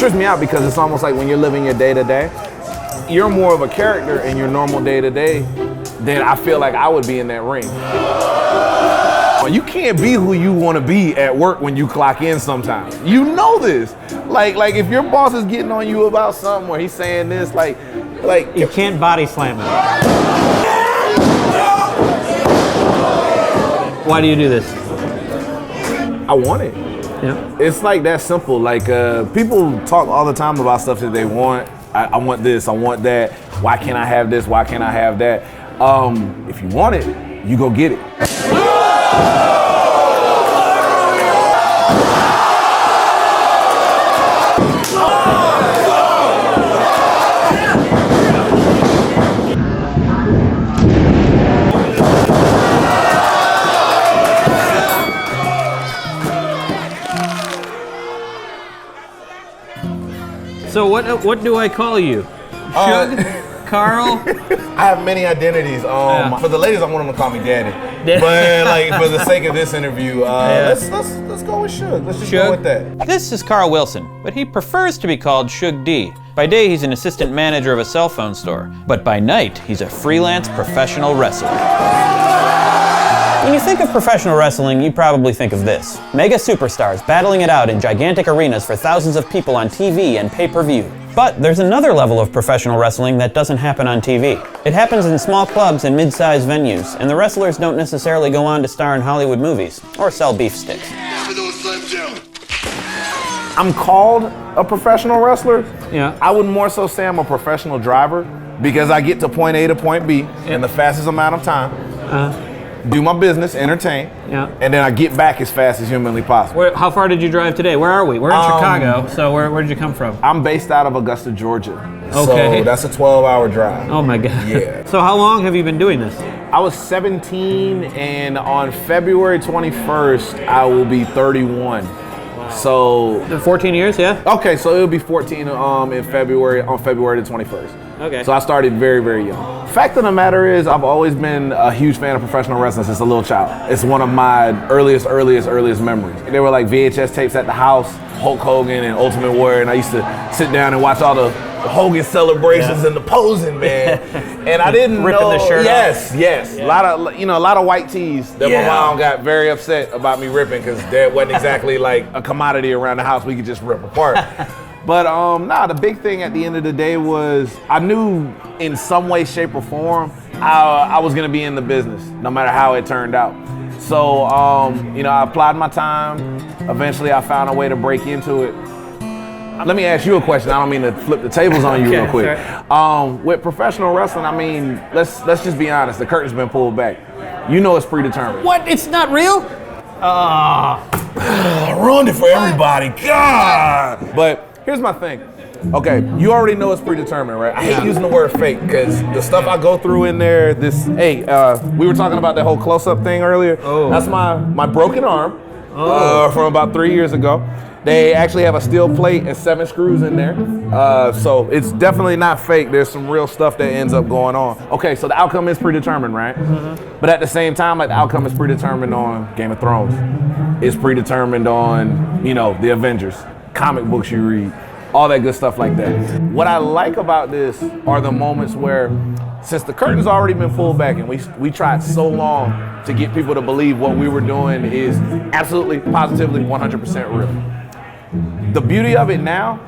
trips me out because it's almost like when you're living your day-to-day, you're more of a character in your normal day-to-day than I feel like I would be in that ring. You can't be who you want to be at work when you clock in sometimes. You know this. Like if your boss is getting on you about something or he's saying this, like you can't body slam him. Why do you do this? I want it. Yeah. It's like that simple. Like people talk all the time about stuff that they want. I want this, I want that. Why can't I have this? Why can't I have that? If you want it, you go get it. So what do I call you? Suge? Carl? I have many identities. For the ladies, I want them to call me Daddy. But like for the sake of this interview, let's go with Suge. Let's just go with that. This is Carl Wilson, but he prefers to be called Suge D. By day, he's an assistant manager of a cell phone store, but by night, he's a freelance professional wrestler. When you think of professional wrestling, you probably think of this. Mega superstars battling it out in gigantic arenas for thousands of people on TV and pay-per-view. But there's another level of professional wrestling that doesn't happen on TV. It happens in small clubs and mid-sized venues, and the wrestlers don't necessarily go on to star in Hollywood movies or sell beef sticks. I'm called a professional wrestler. Yeah. I would more so say I'm a professional driver because I get to point A to point B in the fastest amount of time. Do my business, entertain, and then I get back as fast as humanly possible. How far did you drive today? Where are we? We're in Chicago, so where did you come from? I'm based out of Augusta, Georgia. Okay. So that's a 12-hour drive. Oh my God. Yeah. So how long have you been doing this? I was 17, and on February 21st, I will be 31. So 14 years, yeah? Okay, so it'll be 14 in February, on February the 21st. Okay. So I started very, very young. Fact of the matter is, I've always been a huge fan of professional wrestling since a little child. It's one of my earliest memories. There were like VHS tapes at the house, Hulk Hogan and Ultimate Warrior, and I used to sit down and watch all the Hogan celebrations and the posing, man. And I didn't ripping know. The shirt yes, off. yes. Yeah. A lot of white tees that my mom got very upset about me ripping because that wasn't exactly like a commodity around the house we could just rip apart. But the big thing at the end of the day was I knew in some way, shape, or form I was gonna be in the business, no matter how it turned out. So I applied my time. Eventually, I found a way to break into it. Let me ask you a question. I don't mean to flip the tables on you real quick. With professional wrestling, I mean, let's just be honest. The curtain's been pulled back. You know it's predetermined. What? It's not real? Ruined it for everybody. God. But here's my thing. Okay, you already know it's predetermined, right? I hate using the word fake because the stuff I go through in there, we were talking about that whole close-up thing earlier. Oh. That's my broken arm from about 3 years ago. They actually have a steel plate and 7 screws in there. So it's definitely not fake. There's some real stuff that ends up going on. Okay, so the outcome is predetermined, right? Mm-hmm. But at the same time, like, the outcome is predetermined on Game of Thrones. It's predetermined on, the Avengers, comic books you read, all that good stuff like that. What I like about this are the moments where, since the curtain's already been pulled back and we tried so long to get people to believe what we were doing is absolutely, positively, 100% real. The beauty of it now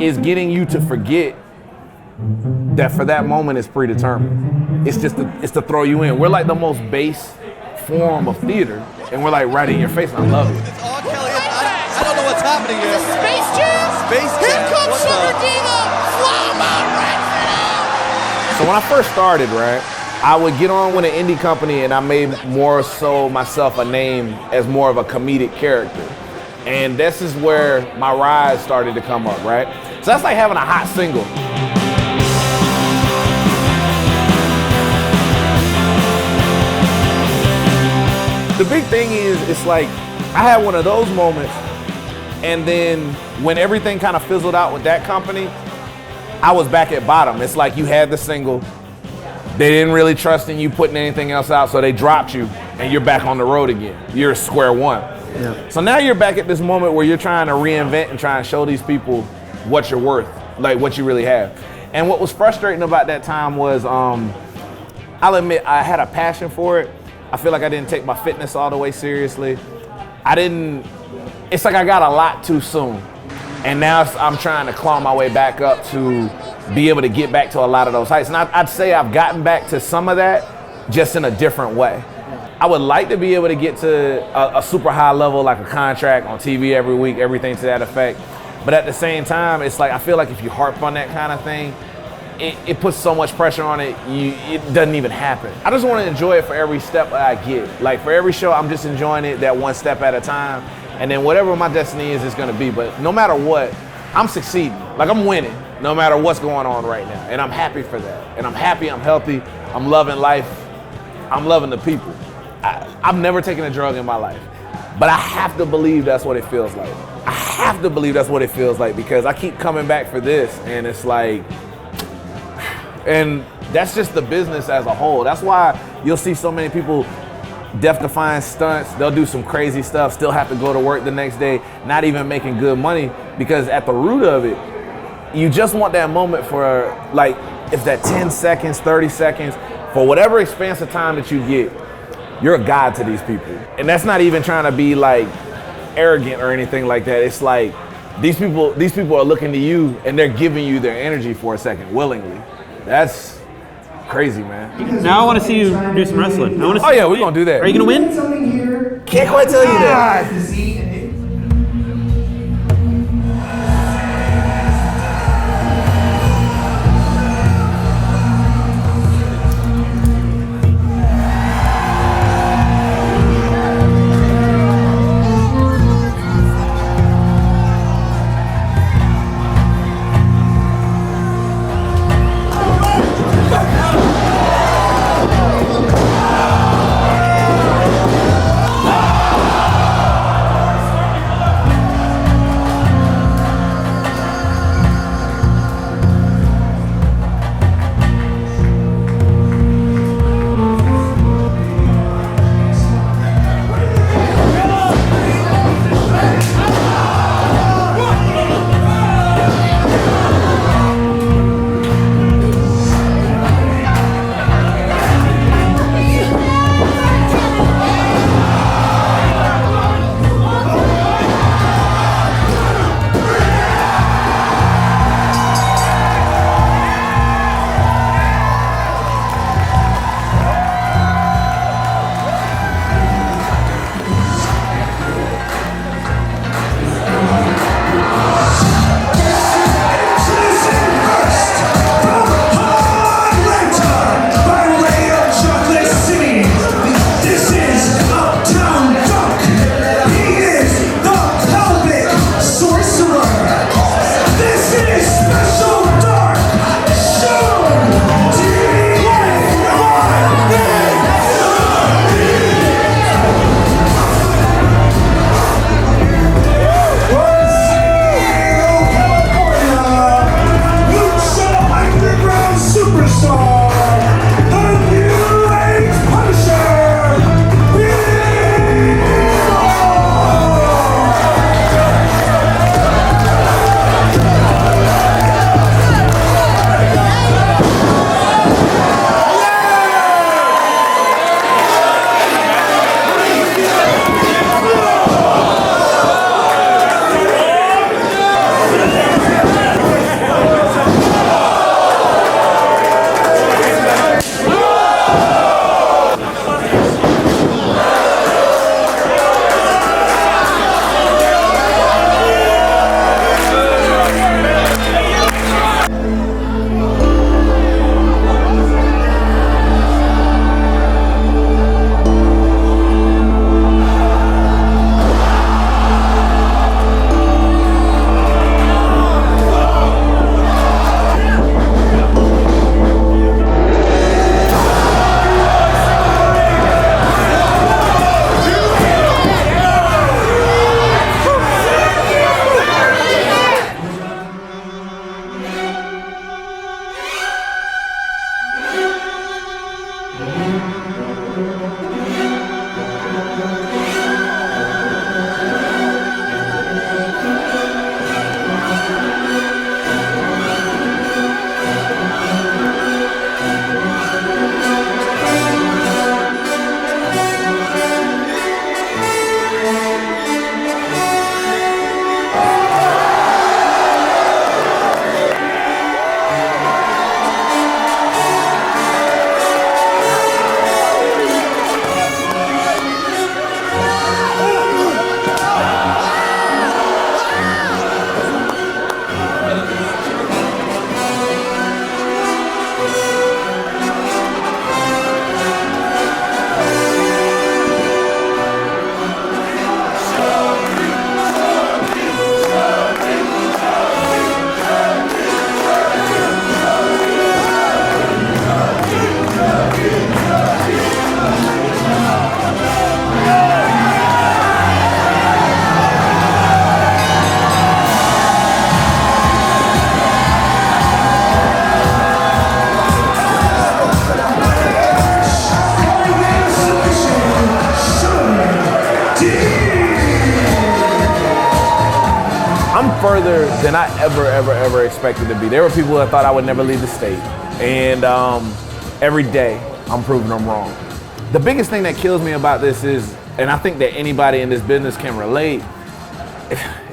is getting you to forget that for that moment it's predetermined. It's to throw you in. We're like the most base form of theater, and we're like right in your face, and I love it. It's all Kelly. I don't know what's happening here. Space Jam? Space Jam. Here comes Sugar D, the Flower Wrestling. So when I first started, right, I would get on with an indie company, and I made more so myself a name as more of a comedic character. And this is where my rise started to come up, right? So that's like having a hot single. The big thing is, it's like, I had one of those moments, and then when everything kind of fizzled out with that company, I was back at bottom. It's like you had the single, they didn't really trust in you putting anything else out, so they dropped you, and you're back on the road again. You're square one. Yeah. So now you're back at this moment where you're trying to reinvent and try and show these people what you're worth, like what you really have. And what was frustrating about that time was, I'll admit I had a passion for it. I feel like I didn't take my fitness all the way seriously. It's like I got a lot too soon. And now I'm trying to claw my way back up to be able to get back to a lot of those heights. And I'd say I've gotten back to some of that, just in a different way. I would like to be able to get to a super high level, like a contract on TV every week, everything to that effect. But at the same time, it's like, I feel like if you harp on that kind of thing, it puts so much pressure on it, it doesn't even happen. I just want to enjoy it for every step that I get. Like for every show, I'm just enjoying it that one step at a time. And then whatever my destiny is, it's gonna be. But no matter what, I'm succeeding. Like I'm winning, no matter what's going on right now. And I'm happy for that. And I'm happy, I'm healthy, I'm loving life, I'm loving the people. I've never taken a drug in my life. But I have to believe that's what it feels like. I have to believe that's what it feels like because I keep coming back for this and it's like, and that's just the business as a whole. That's why you'll see so many people death-defying stunts. They'll do some crazy stuff, still have to go to work the next day, not even making good money because at the root of it, you just want that moment for like, if that 10 seconds, 30 seconds, for whatever expanse of time that you get, you're a god to these people. And that's not even trying to be like arrogant or anything like that. It's like these people are looking to you and they're giving you their energy for a second willingly. That's crazy, man. Now I want to see you do some wrestling. I want to see Oh yeah, we're gonna do that. Are you gonna win? Can't quite tell you that. further than I ever expected to be. There were people that thought I would never leave the state. And every day, I'm proving them wrong. The biggest thing that kills me about this is, and I think that anybody in this business can relate,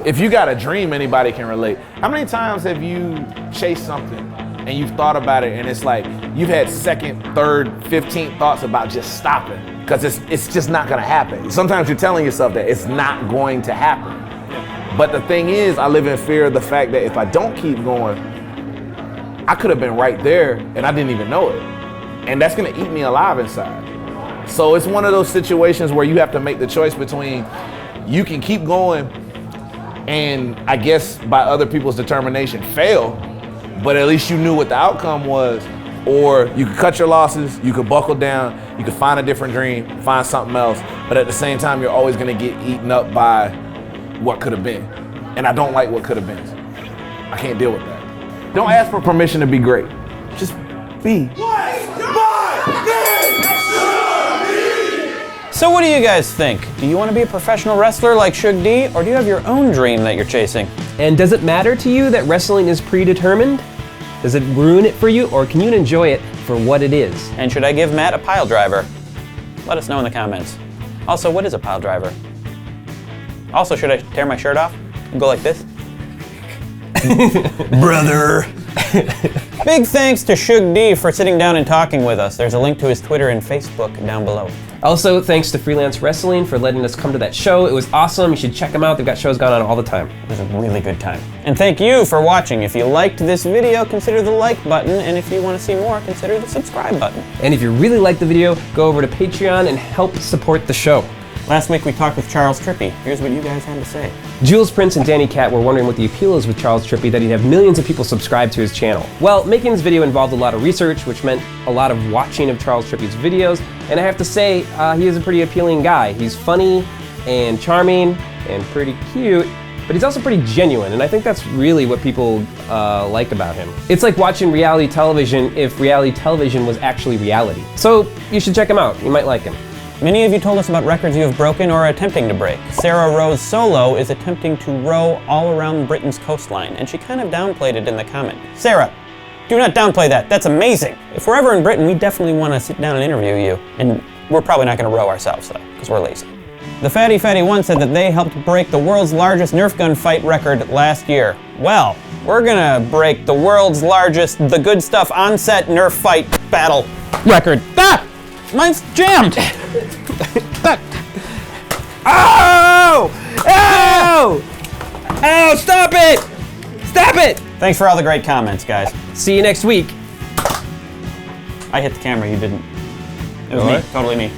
if you got a dream, anybody can relate. How many times have you chased something and you've thought about it and it's like you've had second, third, 15th thoughts about just stopping because it's just not gonna happen. Sometimes you're telling yourself that it's not going to happen. But the thing is, I live in fear of the fact that if I don't keep going, I could have been right there and I didn't even know it. And that's gonna eat me alive inside. So it's one of those situations where you have to make the choice between you can keep going and I guess by other people's determination fail, but at least you knew what the outcome was, or you could cut your losses, you could buckle down, you could find a different dream, find something else, but at the same time you're always gonna get eaten up by what could have been. And I don't like what could have been. I can't deal with that. Don't ask for permission to be great. Just be. So what do you guys think? Do you want to be a professional wrestler like Suge D, or do you have your own dream that you're chasing? And does it matter to you that wrestling is predetermined? Does it ruin it for you, or can you enjoy it for what it is? And should I give Matt a pile driver? Let us know in the comments. Also, what is a pile driver? Also, should I tear my shirt off and go like this? Brother. Big thanks to Suge D for sitting down and talking with us. There's a link to his Twitter and Facebook down below. Also, thanks to Freelance Wrestling for letting us come to that show. It was awesome. You should check them out. They've got shows going on all the time. It was a really good time. And thank you for watching. If you liked this video, consider the like button. And if you want to see more, consider the subscribe button. And if you really like the video, go over to Patreon and help support the show. Last week we talked with Charles Trippy. Here's what you guys had to say. Jules Prince and Danny Cat were wondering what the appeal is with Charles Trippy that he'd have millions of people subscribe to his channel. Well, making this video involved a lot of research, which meant a lot of watching of Charles Trippy's videos, and I have to say, he is a pretty appealing guy. He's funny and charming and pretty cute, but he's also pretty genuine, and I think that's really what people like about him. It's like watching reality television if reality television was actually reality. So you should check him out. You might like him. Many of you told us about records you have broken or are attempting to break. Sarah Rose Solo is attempting to row all around Britain's coastline, and she kind of downplayed it in the comment. Sarah, do not downplay that. That's amazing. If we're ever in Britain, we definitely want to sit down and interview you, and we're probably not going to row ourselves, though, because we're lazy. The Fatty Fatty One said that they helped break the world's largest Nerf gun fight record last year. Well, we're going to break the world's largest The Good Stuff on-set Nerf fight battle record. Ah! Mine's jammed! Oh! Oh! Oh, stop it! Stop it! Thanks for all the great comments, guys. See you next week. I hit the camera, you didn't. It was me, totally me.